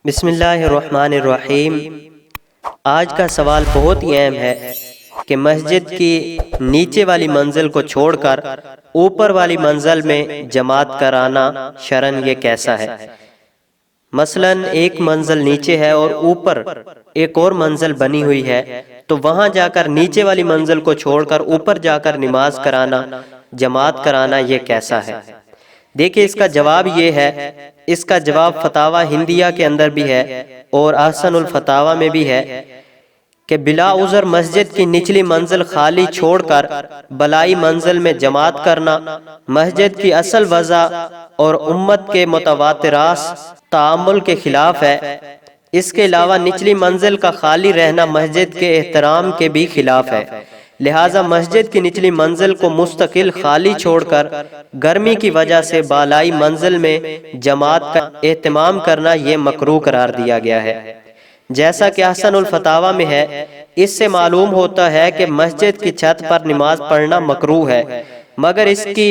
بسم اللہ الرحمن الرحیم۔ آج کا سوال بہت ہی اہم ہے کہ مسجد کی نیچے والی منزل کو چھوڑ کر اوپر والی منزل میں جماعت کرانا شرعاً یہ کیسا ہے؟ مثلاً ایک منزل نیچے ہے اور اوپر ایک اور منزل بنی ہوئی ہے، تو وہاں جا کر نیچے والی منزل کو چھوڑ کر اوپر جا کر نماز کرانا، جماعت کرانا یہ کیسا ہے؟ دیکھیں اس کا جواب یہ ہے، اس کا جواب فتاوی ہندیہ کے اندر بھی ہے اور احسن الفتاوی میں بھی ہے کہ بلا عذر مسجد کی نچلی منزل خالی چھوڑ کر بلائی منزل میں جماعت کرنا مسجد کی اصل وضع اور امت کے متواتراس تعامل کے خلاف ہے۔ اس کے علاوہ نچلی منزل کا خالی رہنا مسجد کے احترام کے بھی خلاف ہے، لہٰذا مسجد کی نچلی منزل کو مستقل خالی چھوڑ کر گرمی کی وجہ سے بالائی منزل میں جماعت کا اہتمام کرنا یہ مکروہ قرار دیا گیا ہے۔ جیسا کہ احسن الفتاوی میں ہے، اس سے معلوم ہوتا ہے کہ مسجد کی چھت پر نماز پڑھنا مکروہ ہے، مگر اس کی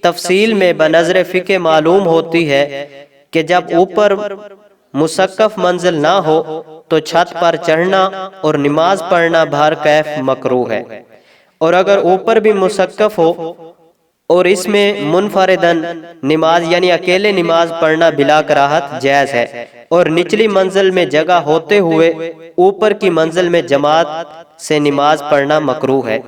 تفصیل میں بنظر فقہ معلوم ہوتی ہے کہ جب اوپر مسقف منزل نہ ہو تو چھت پر چڑھنا اور نماز پڑھنا بہر کیف مکروہ ہے، اور اگر اوپر بھی مسقف ہو اور اس میں منفردن نماز یعنی اکیلے نماز پڑھنا بلا کراہت جائز ہے، اور نچلی منزل میں جگہ ہوتے ہوئے اوپر کی منزل میں جماعت سے نماز پڑھنا مکروہ ہے۔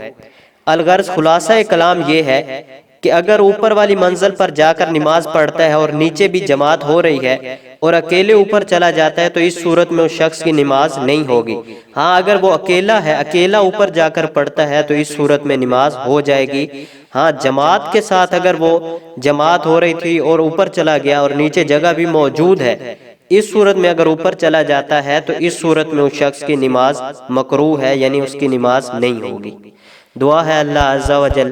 الغرض خلاصہ کلام یہ ہے کہ اگر اوپر والی منزل پر جا کر نماز پڑھتا ہے اور نیچے بھی جماعت ہو رہی ہے اور اکیلے اوپر چلا جاتا ہے تو اس صورت میں اس شخص کی نماز نہیں ہوگی۔ ہاں اگر وہ اکیلا ہے، اکیلا اوپر جا کر پڑھتا ہے تو اس صورت میں نماز ہو جائے گی۔ ہاں جماعت کے ساتھ اگر وہ جماعت ہو رہی تھی اور اوپر چلا گیا اور نیچے جگہ بھی موجود ہے، اس صورت میں اگر اوپر چلا جاتا ہے تو اس صورت میں اس شخص کی نماز مکروہ ہے، یعنی اس کی نماز نہیں ہوگی۔ دعا ہے اللہ عز و جل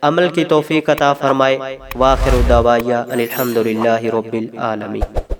عمل کی توفیق عطا فرمائے۔ وآخر دعوانا ان الحمد للہ رب العالمین۔